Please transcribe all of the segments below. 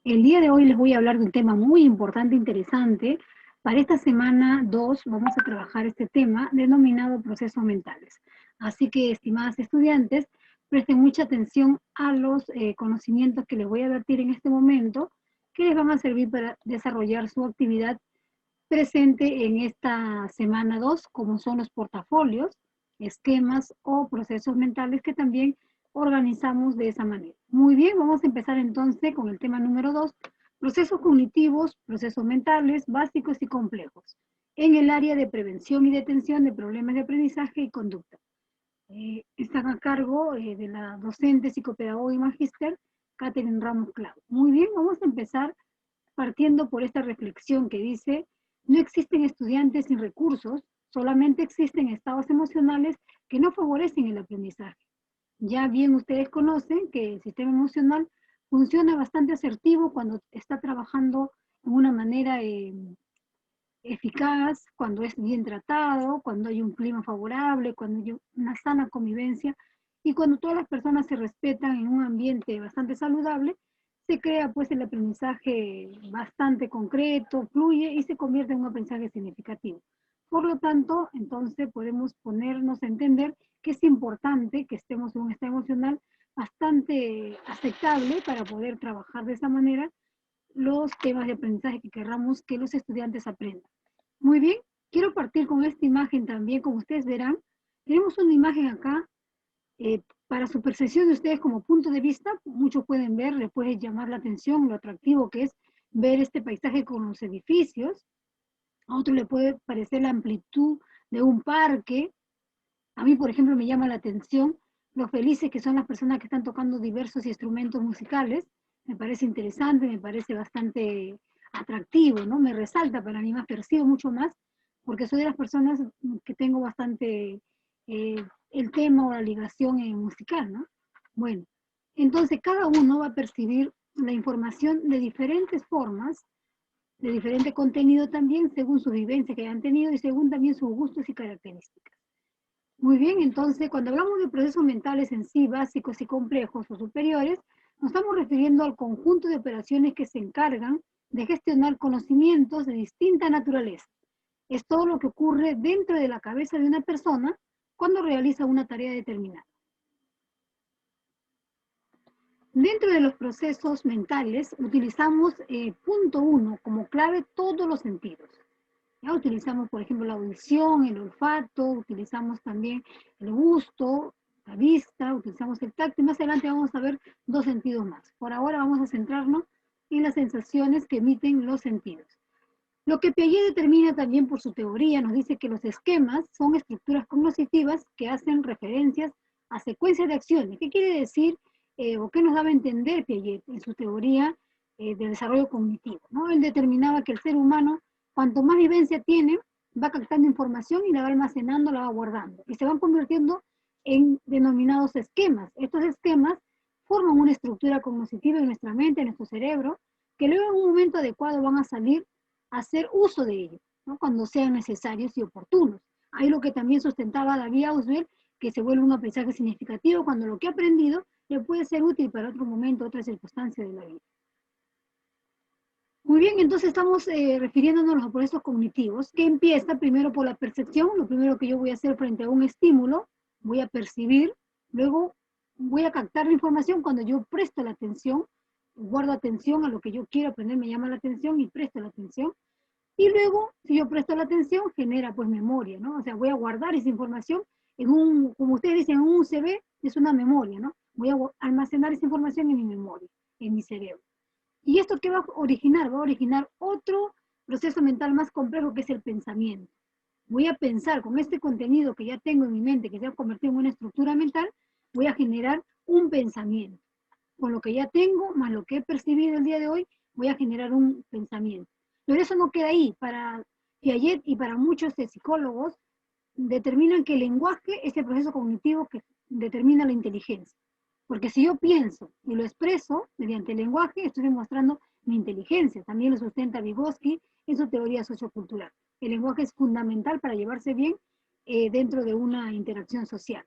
El día de hoy les voy a hablar de un tema muy importante e interesante. Para esta semana 2 vamos a trabajar este tema denominado procesos mentales. Así que, estimadas estudiantes, presten mucha atención a los conocimientos que les voy a vertir en este momento, que les van a servir para desarrollar su actividad presente en esta semana 2, como son los portafolios, esquemas o procesos mentales que también organizamos de esa manera. Muy bien, vamos a empezar entonces con el tema número 2, procesos cognitivos, procesos mentales básicos y complejos, en el área de prevención y detención de problemas de aprendizaje y conducta. Están a cargo de la docente psicopedagoga y magíster Catherine Ramos Clau. Muy bien, vamos a empezar partiendo por esta reflexión que dice: no existen estudiantes sin recursos, solamente existen estados emocionales que no favorecen el aprendizaje. Ya bien ustedes conocen que el sistema emocional funciona bastante asertivo cuando está trabajando de una manera eficaz, cuando es bien tratado, cuando hay un clima favorable, cuando hay una sana convivencia y cuando todas las personas se respetan en un ambiente bastante saludable, se crea pues el aprendizaje bastante concreto, fluye y se convierte en un aprendizaje significativo. Por lo tanto, entonces podemos ponernos a entender que es importante que estemos en un estado emocional bastante aceptable para poder trabajar de esa manera los temas de aprendizaje que querramos que los estudiantes aprendan. Muy bien, quiero partir con esta imagen también, como ustedes verán. Tenemos una imagen acá, para su percepción de ustedes como punto de vista, muchos pueden ver, les puede llamar la atención lo atractivo que es ver este paisaje con los edificios, a otro le puede parecer la amplitud de un parque. A mí, por ejemplo, me llama la atención lo felices que son las personas que están tocando diversos instrumentos musicales. Me parece interesante, me parece bastante atractivo, ¿no? Me resalta para mí más, percibo mucho más, porque soy de las personas que tengo bastante el tema o la ligación musical, ¿no? Bueno, entonces cada uno va a percibir la información de diferentes formas, de diferente contenido también, según su vivencia que hayan tenido y según también sus gustos y características. Muy bien, entonces cuando hablamos de procesos mentales en sí, básicos y complejos o superiores, nos estamos refiriendo al conjunto de operaciones que se encargan de gestionar conocimientos de distinta naturaleza. Es todo lo que ocurre dentro de la cabeza de una persona cuando realiza una tarea determinada. Dentro de los procesos mentales utilizamos punto 1 como clave todos los sentidos. Ya utilizamos, por ejemplo, la audición, el olfato, utilizamos también el gusto, la vista, utilizamos el tacto y más adelante vamos a ver dos sentidos más. Por ahora vamos a centrarnos en las sensaciones que emiten los sentidos. Lo que Piaget determina también por su teoría nos dice que los esquemas son estructuras cognitivas que hacen referencias a secuencias de acciones. ¿Qué quiere decir o qué nos daba a entender Piaget en su teoría de desarrollo cognitivo, ¿no? Él determinaba que el ser humano, cuanto más vivencia tiene, va captando información y la va almacenando, la va guardando. Y se van convirtiendo en denominados esquemas. Estos esquemas forman una estructura cognitiva en nuestra mente, en nuestro cerebro, que luego en un momento adecuado van a salir hacer uso de ellos, ¿no? Cuando sean necesarios y oportunos. Hay lo que también sustentaba David Ausubel, que se vuelve un aprendizaje significativo cuando lo que ha aprendido le puede ser útil para otro momento, otra circunstancia de la vida. Muy bien, entonces estamos refiriéndonos a los procesos cognitivos, que empieza primero por la percepción. Lo primero que yo voy a hacer frente a un estímulo, voy a percibir, luego voy a captar la información cuando yo presto la atención, guardo atención a lo que yo quiero aprender, me llama la atención y presto la atención. Y luego, si yo presto la atención, genera pues memoria, ¿no? O sea, voy a guardar esa información en un, como ustedes dicen, en un USB, es una memoria, ¿no? Voy a almacenar esa información en mi memoria, en mi cerebro. ¿Y esto qué va a originar? Va a originar otro proceso mental más complejo que es el pensamiento. Voy a pensar con este contenido que ya tengo en mi mente, que se ha convertido en una estructura mental, voy a generar un pensamiento. Con lo que ya tengo, más lo que he percibido el día de hoy, voy a generar un pensamiento. Pero eso no queda ahí. Para Piaget y para muchos psicólogos, determinan que el lenguaje es el proceso cognitivo que determina la inteligencia. Porque si yo pienso y lo expreso mediante el lenguaje, estoy demostrando mi inteligencia. También lo sustenta Vygotsky en su teoría sociocultural. El lenguaje es fundamental para llevarse bien dentro de una interacción social.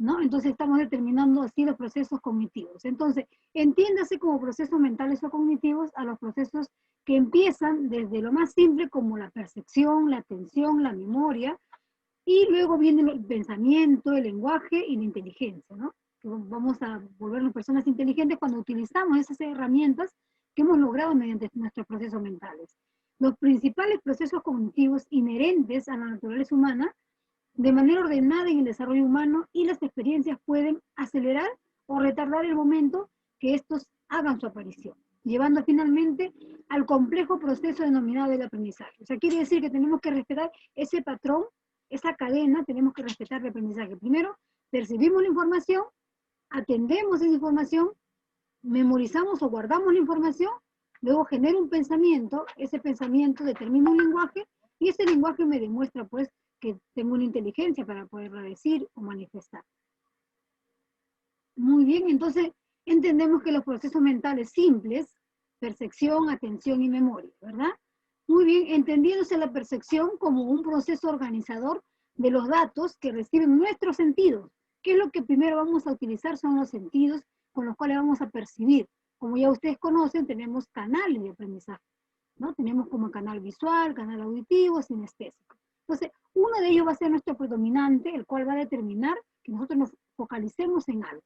¿no? Entonces estamos determinando así los procesos cognitivos. Entonces, entiéndase como procesos mentales o cognitivos a los procesos que empiezan desde lo más simple como la percepción, la atención, la memoria, y luego viene el pensamiento, el lenguaje y la inteligencia, ¿no? Vamos a volvernos personas inteligentes cuando utilizamos esas herramientas que hemos logrado mediante nuestros procesos mentales. Los principales procesos cognitivos inherentes a la naturaleza humana de manera ordenada en el desarrollo humano, y las experiencias pueden acelerar o retardar el momento que estos hagan su aparición, llevando finalmente al complejo proceso denominado el aprendizaje. O sea, quiere decir que tenemos que respetar ese patrón, esa cadena, tenemos que respetar el aprendizaje. Primero, percibimos la información, atendemos esa información, memorizamos o guardamos la información, luego genera un pensamiento, ese pensamiento determina un lenguaje, y ese lenguaje me demuestra pues que tengo una inteligencia para poderla decir o manifestar. Muy bien, entonces entendemos que los procesos mentales simples, percepción, atención y memoria, ¿verdad? Muy bien, entendiéndose la percepción como un proceso organizador de los datos que reciben nuestros sentidos. ¿Qué es lo que primero vamos a utilizar? Son los sentidos con los cuales vamos a percibir. Como ya ustedes conocen, tenemos canales de aprendizaje, ¿no? Tenemos como canal visual, canal auditivo, sinestésico. Entonces, uno de ellos va a ser nuestro predominante, el cual va a determinar que nosotros nos focalicemos en algo.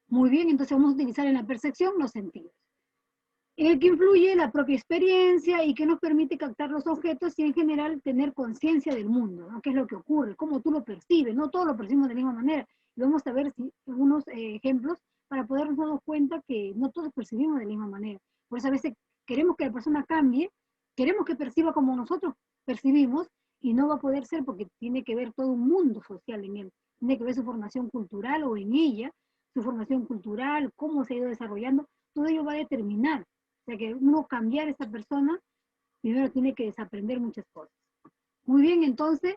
Muy bien, entonces vamos a utilizar en la percepción los sentidos, en el que influye la propia experiencia y que nos permite captar los objetos y en general tener conciencia del mundo, ¿no? ¿Qué es lo que ocurre? ¿Cómo tú lo percibes? No todos lo percibimos de la misma manera. Y vamos a ver algunos ejemplos para podernos dar cuenta que no todos percibimos de la misma manera. Por eso a veces queremos que la persona cambie, queremos que perciba como nosotros percibimos, y no va a poder ser porque tiene que ver todo un mundo social en él. Tiene que ver su formación cultural o en ella, su formación cultural, cómo se ha ido desarrollando, todo ello va a determinar. O sea que uno cambiar a esa persona, primero tiene que desaprender muchas cosas. Muy bien, entonces,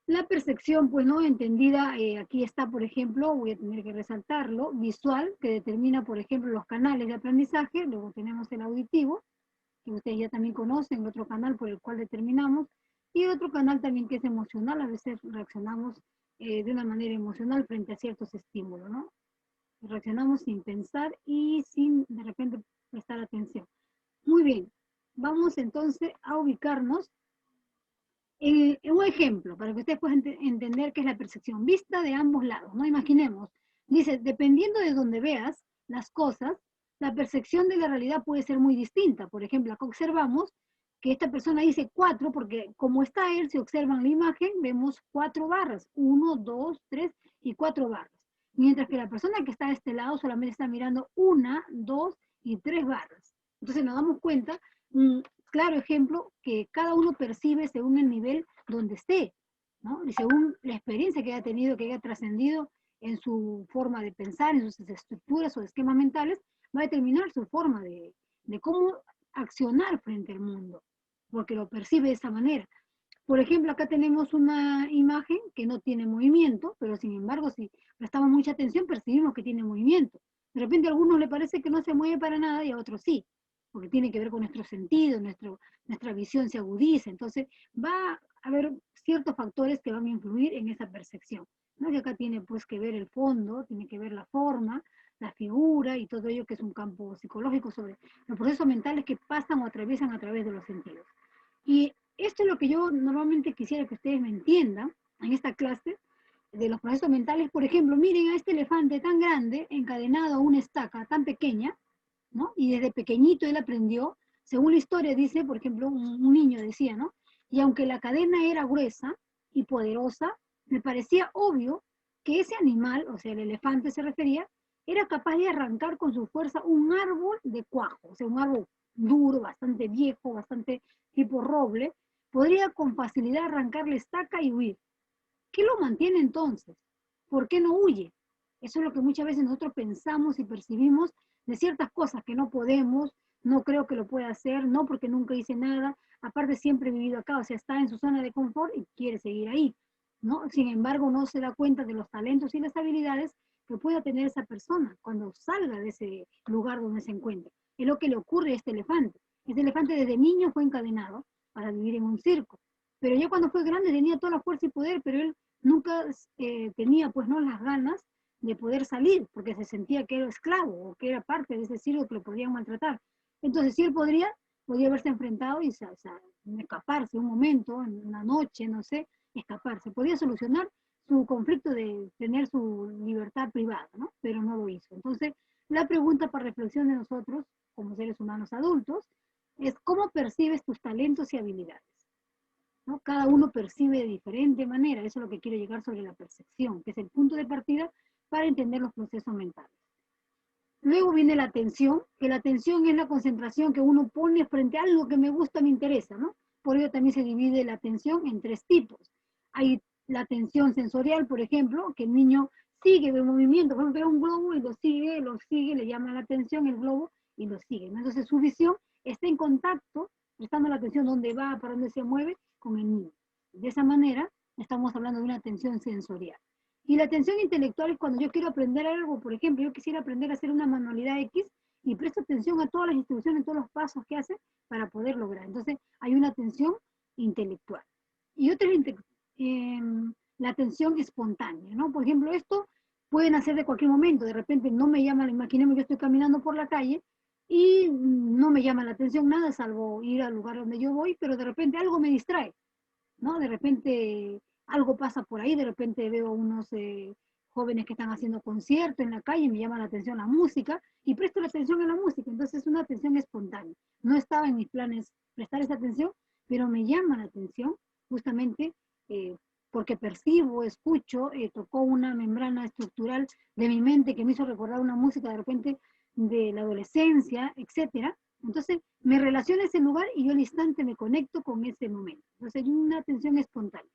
la percepción, pues no entendida, aquí está, por ejemplo, voy a tener que resaltarlo, visual, que determina, por ejemplo, los canales de aprendizaje, luego tenemos el auditivo, que ustedes ya también conocen, el otro canal por el cual determinamos, y el otro canal también que es emocional, a veces reaccionamos de una manera emocional frente a ciertos estímulos, ¿no? Reaccionamos sin pensar y sin de repente prestar atención. Muy bien, vamos entonces a ubicarnos en un ejemplo para que ustedes puedan entender qué es la percepción vista de ambos lados, ¿no? Imaginemos, dice, dependiendo de donde veas las cosas, la percepción de la realidad puede ser muy distinta. Por ejemplo, acá observamos que esta persona dice 4 porque como está él, si observan la imagen, vemos 4 barras, 1, 2, 3 y 4 barras. Mientras que la persona que está de este lado solamente está mirando 1, 2 y 3 barras. Entonces nos damos cuenta, claro ejemplo, que cada uno percibe según el nivel donde esté, ¿no? Y según la experiencia que haya tenido, que haya trascendido en su forma de pensar, en sus estructuras o esquemas mentales, va a determinar su forma de cómo accionar frente al mundo, porque lo percibe de esa manera. Por ejemplo, acá tenemos una imagen que no tiene movimiento, pero sin embargo, si prestamos mucha atención, percibimos que tiene movimiento. De repente a algunos le parece que no se mueve para nada y a otros sí, porque tiene que ver con nuestro sentido, nuestra visión se agudiza. Entonces, va a haber ciertos factores que van a influir en esa percepción, ¿no? Y acá tiene pues que ver el fondo, tiene que ver la forma, la figura y todo ello que es un campo psicológico sobre los procesos mentales que pasan o atraviesan a través de los sentidos. Y esto es lo que yo normalmente quisiera que ustedes me entiendan en esta clase de los procesos mentales. Por ejemplo, miren a este elefante tan grande encadenado a una estaca tan pequeña, ¿no? Y desde pequeñito él aprendió, según la historia dice, por ejemplo, un niño decía, ¿no? Y aunque la cadena era gruesa y poderosa, me parecía obvio que ese animal, o sea, el elefante se refería, era capaz de arrancar con su fuerza un árbol de cuajo, o sea, un árbol duro, bastante viejo, bastante tipo roble, podría con facilidad arrancar la estaca y huir. ¿Qué lo mantiene entonces? ¿Por qué no huye? Eso es lo que muchas veces nosotros pensamos y percibimos de ciertas cosas que no podemos, no creo que lo pueda hacer, no porque nunca hice nada, aparte siempre he vivido acá, o sea, está en su zona de confort y quiere seguir ahí, ¿no? Sin embargo, no se da cuenta de los talentos y las habilidades que pueda tener esa persona cuando salga de ese lugar donde se encuentra. Es lo que le ocurre a este elefante. Este elefante desde niño fue encadenado para vivir en un circo, pero ya cuando fue grande tenía toda la fuerza y poder, pero él nunca tenía pues no las ganas de poder salir, porque se sentía que era esclavo o que era parte de ese circo que lo podían maltratar. Entonces, si él podría haberse enfrentado y escaparse un momento, en una noche, no sé, escaparse. Podía solucionar su conflicto de tener su libertad privada, ¿no? Pero no lo hizo. Entonces, la pregunta para reflexión de nosotros, como seres humanos adultos, es cómo percibes tus talentos y habilidades, ¿no? Cada uno percibe de diferente manera, eso es lo que quiero llegar sobre la percepción, que es el punto de partida para entender los procesos mentales. Luego viene la atención, que la atención es la concentración que uno pone frente a algo que me gusta, me interesa, ¿no? Por ello también se divide la atención en tres tipos. Hay la atención sensorial, por ejemplo, que el niño sigue el movimiento, por ejemplo, ve un globo y lo sigue, le llama la atención el globo y lo sigue, ¿no? Entonces su visión está en contacto, prestando la atención dónde va, para dónde se mueve con el niño. De esa manera estamos hablando de una atención sensorial. Y la atención intelectual es cuando yo quiero aprender algo, por ejemplo, yo quisiera aprender a hacer una manualidad X y presto atención a todas las instrucciones, todos los pasos que hace para poder lograr. Entonces, hay una atención intelectual. Y otra es la atención espontánea, ¿no? Por ejemplo, esto pueden hacer de cualquier momento. De repente no me llama, imaginemos yo estoy caminando por la calle y no me llama la atención nada, salvo ir al lugar donde yo voy, pero de repente algo me distrae, ¿no? De repente algo pasa por ahí, de repente veo unos jóvenes que están haciendo concierto en la calle, me llama la atención la música y presto la atención a la música, entonces es una atención espontánea. No estaba en mis planes prestar esa atención, pero me llama la atención justamente eh, porque percibo, escucho, tocó una membrana estructural de mi mente que me hizo recordar una música de repente de la adolescencia, etcétera. Entonces me relaciono a ese lugar y yo al instante me conecto con ese momento. Entonces hay una atención espontánea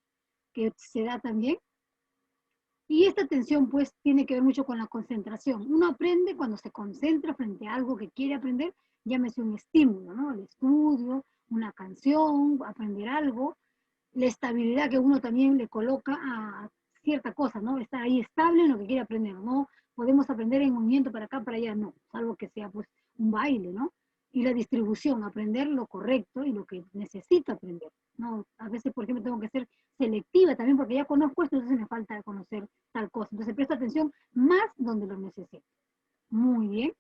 que se da también. Y esta atención pues tiene que ver mucho con la concentración. Uno aprende cuando se concentra frente a algo que quiere aprender, llámese un estímulo, ¿no? El estudio, una canción, aprender algo, la estabilidad que uno también le coloca a cierta cosa, ¿no? Estar ahí estable en lo que quiere aprender, ¿no? Podemos aprender en movimiento para acá, para allá, no, salvo que sea pues un baile, ¿no? Y la distribución, aprender lo correcto y lo que necesito aprender, ¿no? A veces, por ejemplo, tengo que ser selectiva también porque ya conozco esto, entonces me falta conocer tal cosa. Entonces presto atención más donde lo necesito. Muy bien.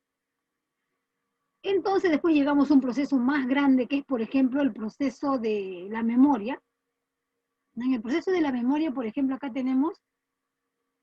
Entonces después llegamos a un proceso más grande que es, por ejemplo, el proceso de la memoria. En el proceso de la memoria, por ejemplo, acá tenemos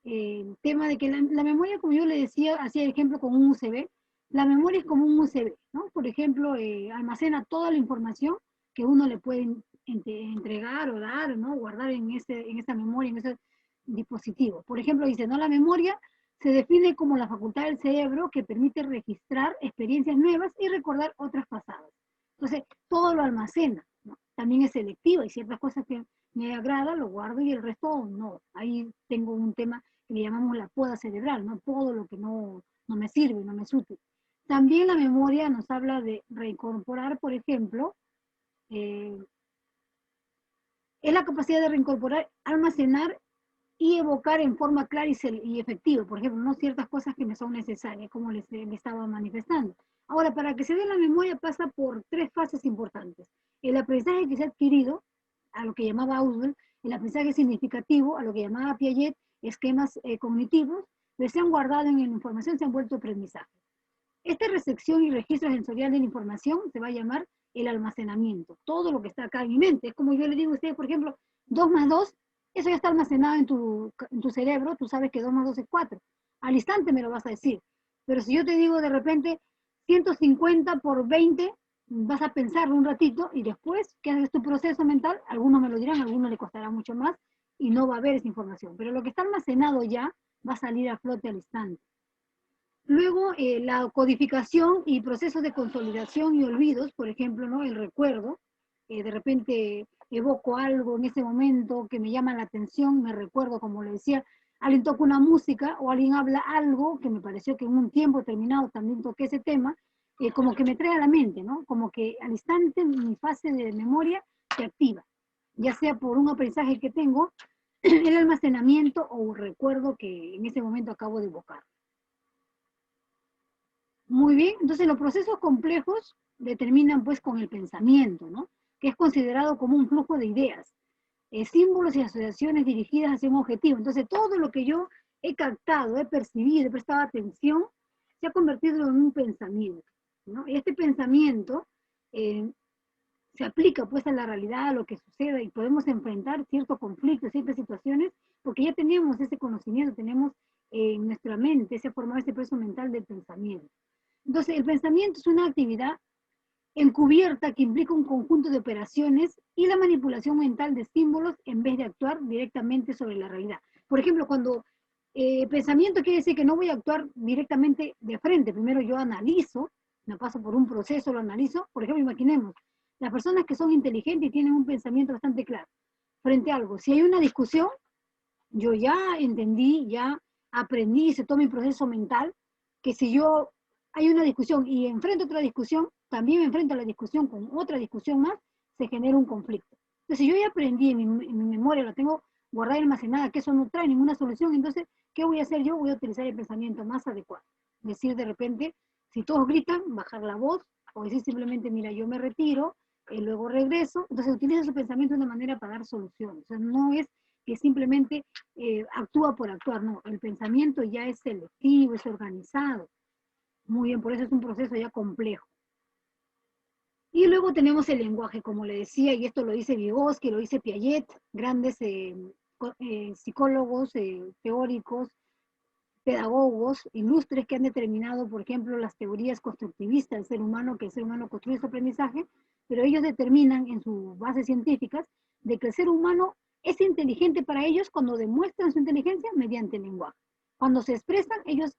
el tema de que la memoria, como yo le decía, hacía el ejemplo con un USB, la memoria es como un USB, ¿no? Por ejemplo, almacena toda la información que uno le puede entregar o dar, ¿no? Guardar en esa memoria, en ese dispositivo. Por ejemplo, dice, ¿no? La memoria se define como la facultad del cerebro que permite registrar experiencias nuevas y recordar otras pasadas. Entonces, todo lo almacena, ¿no? También es selectiva, hay ciertas cosas que me agrada, lo guardo y el resto no. Ahí tengo un tema que le llamamos la poda cerebral, ¿no? Todo lo que no me sirve, no me es útil. También la memoria nos habla de reincorporar, por ejemplo, eh, es la capacidad de reincorporar, almacenar y evocar en forma clara y efectiva, por ejemplo, no ciertas cosas que me son necesarias, como les estaba manifestando. Ahora, para que se dé la memoria pasa por tres fases importantes. El aprendizaje que se ha adquirido, a lo que llamaba Auswell, el aprendizaje significativo, a lo que llamaba Piaget, esquemas cognitivos, que se han guardado en la información, se han vuelto aprendizaje. Esta recepción y registro sensorial de la información se va a llamar el almacenamiento. Todo lo que está acá en mi mente. Es como yo le digo a ustedes, por ejemplo, 2 más 2, eso ya está almacenado en tu cerebro, tú sabes que 2 más 2 es 4. Al instante me lo vas a decir. Pero si yo te digo de repente 150 por 20, vas a pensarlo un ratito y después que haces tu proceso mental, algunos me lo dirán, a algunos le costará mucho más y no va a haber esa información. Pero lo que está almacenado ya va a salir a flote al instante. Luego, la codificación y procesos de consolidación y olvidos, por ejemplo, ¿no? El recuerdo, de repente evoco algo en ese momento que me llama la atención, me recuerdo, como le decía, alguien toca una música o alguien habla algo que me pareció que en un tiempo determinado también toqué ese tema, como que me trae a la mente, ¿no? Como que al instante mi fase de memoria se activa, ya sea por un aprendizaje que tengo, el almacenamiento o un recuerdo que en ese momento acabo de evocar. Muy bien, entonces los procesos complejos determinan pues con el pensamiento, ¿no? Que es considerado como un flujo de ideas. símbolos y asociaciones dirigidas hacia un objetivo. Entonces, todo lo que yo he captado, he percibido, he prestado atención, se ha convertido en un pensamiento, ¿no? Y este pensamiento eh, se aplica pues a la realidad, a lo que sucede, y podemos enfrentar ciertos conflictos, ciertas situaciones, porque ya tenemos ese conocimiento, tenemos en nuestra mente, se ha formado ese proceso mental del pensamiento. Entonces, el pensamiento es una actividad encubierta que implica un conjunto de operaciones y la manipulación mental de símbolos en vez de actuar directamente sobre la realidad. Por ejemplo, cuando pensamiento quiere decir que no voy a actuar directamente de frente, primero yo analizo, me paso por un proceso, lo analizo. Por ejemplo, imaginemos, las personas que son inteligentes y tienen un pensamiento bastante claro frente a algo. Si hay una discusión, yo ya entendí, ya aprendí, se toma mi proceso mental, que si yo hay una discusión y enfrento otra discusión, también me enfrento a la discusión con otra discusión más, se genera un conflicto. Entonces, si yo ya aprendí en mi memoria, la tengo guardada y almacenada, que eso no trae ninguna solución, entonces, ¿qué voy a hacer yo? Voy a utilizar el pensamiento más adecuado. Decir de repente, si todos gritan, bajar la voz, o decir simplemente, mira, yo me retiro, luego regreso. Entonces, utiliza su pensamiento de una manera para dar soluciones. O sea, no es que simplemente actúa por actuar, no, el pensamiento ya es selectivo, es organizado. Muy bien, por eso es un proceso ya complejo. Y luego tenemos el lenguaje, como le decía, y esto lo dice Vygotsky, lo dice Piaget, grandes psicólogos, teóricos, pedagogos ilustres que han determinado, por ejemplo, las teorías constructivistas del ser humano, que el ser humano construye su aprendizaje, pero ellos determinan en sus bases científicas de que el ser humano es inteligente para ellos cuando demuestran su inteligencia mediante el lenguaje. Cuando se expresan, ellos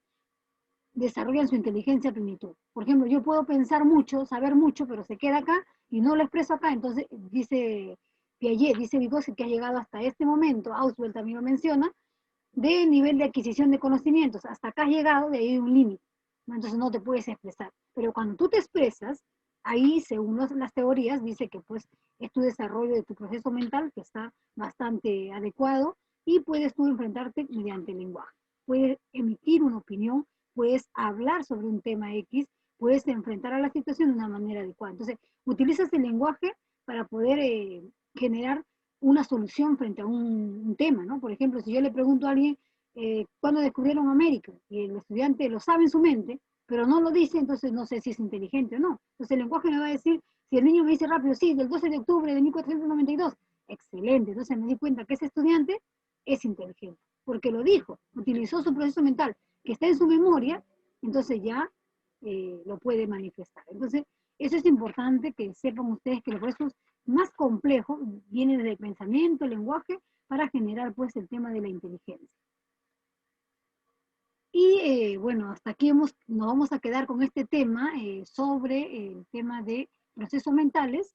desarrollan su inteligencia a plenitud. Por ejemplo, yo puedo pensar mucho, saber mucho, pero se queda acá y no lo expreso acá. Entonces, dice Piaget, dice Vygotsky, que ha llegado hasta este momento, Auswell también lo menciona, de nivel de adquisición de conocimientos. Hasta acá has llegado, de ahí hay un límite, ¿no? Entonces no te puedes expresar. Pero cuando tú te expresas, ahí, según las teorías, dice que pues es tu desarrollo de tu proceso mental que está bastante adecuado y puedes tú enfrentarte mediante el lenguaje. Puedes emitir una opinión, puedes hablar sobre un tema X, puedes enfrentar a la situación de una manera adecuada. Entonces, utilizas el lenguaje para poder generar una solución frente a un tema, ¿no? Por ejemplo, si yo le pregunto a alguien cuándo descubrieron América y el estudiante lo sabe en su mente, pero no lo dice, entonces no sé si es inteligente o no. Entonces el lenguaje me va a decir, si el niño me dice rápido, sí, del 12 de octubre de 1492, excelente, entonces me di cuenta que ese estudiante es inteligente, porque lo dijo, utilizó su proceso mental, que está en su memoria, entonces ya lo puede manifestar. Entonces, eso es importante que sepan ustedes que los procesos más complejos vienen desde el pensamiento, el lenguaje, para generar pues el tema de la inteligencia. Y bueno, hasta aquí nos vamos a quedar con este tema sobre el tema de procesos mentales.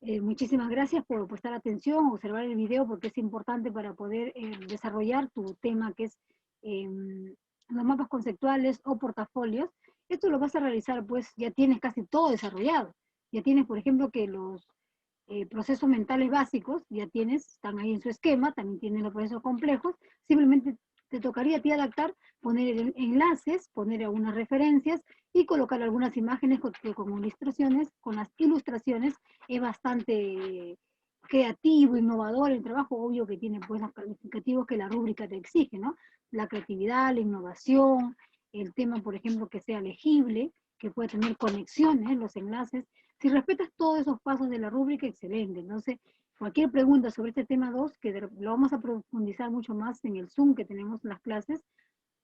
Muchísimas gracias por prestar atención, observar el video, porque es importante para poder desarrollar tu tema, que es los mapas conceptuales o portafolios. Esto lo vas a realizar, pues ya tienes casi todo desarrollado. Ya tienes, por ejemplo, que los procesos mentales básicos, ya tienes, están ahí en su esquema, también tienen los procesos complejos, simplemente te tocaría a ti adaptar, poner enlaces, poner algunas referencias y colocar algunas imágenes con ilustraciones, con las ilustraciones es bastante creativo, innovador el trabajo, obvio que tiene pues los calificativos que la rúbrica te exige, ¿no? La creatividad, la innovación, el tema, por ejemplo, que sea legible, que pueda tener conexiones, los enlaces. Si respetas todos esos pasos de la rúbrica, excelente. Entonces, cualquier pregunta sobre este tema 2, que lo vamos a profundizar mucho más en el Zoom que tenemos en las clases,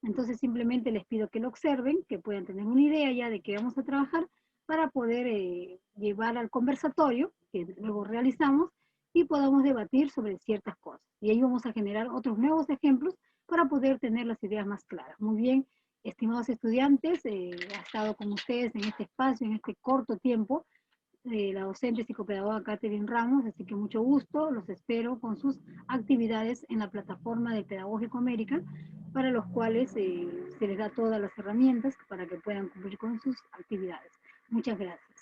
entonces simplemente les pido que lo observen, que puedan tener una idea ya de qué vamos a trabajar para poder llevar al conversatorio que luego realizamos y podamos debatir sobre ciertas cosas. Y ahí vamos a generar otros nuevos ejemplos para poder tener las ideas más claras. Muy bien, estimados estudiantes, ha estado con ustedes en este espacio, en este corto tiempo, la docente psicopedagoga Catherine Ramos, así que mucho gusto, los espero con sus actividades en la plataforma del Pedagógico América, para los cuales se les da todas las herramientas para que puedan cumplir con sus actividades. Muchas gracias.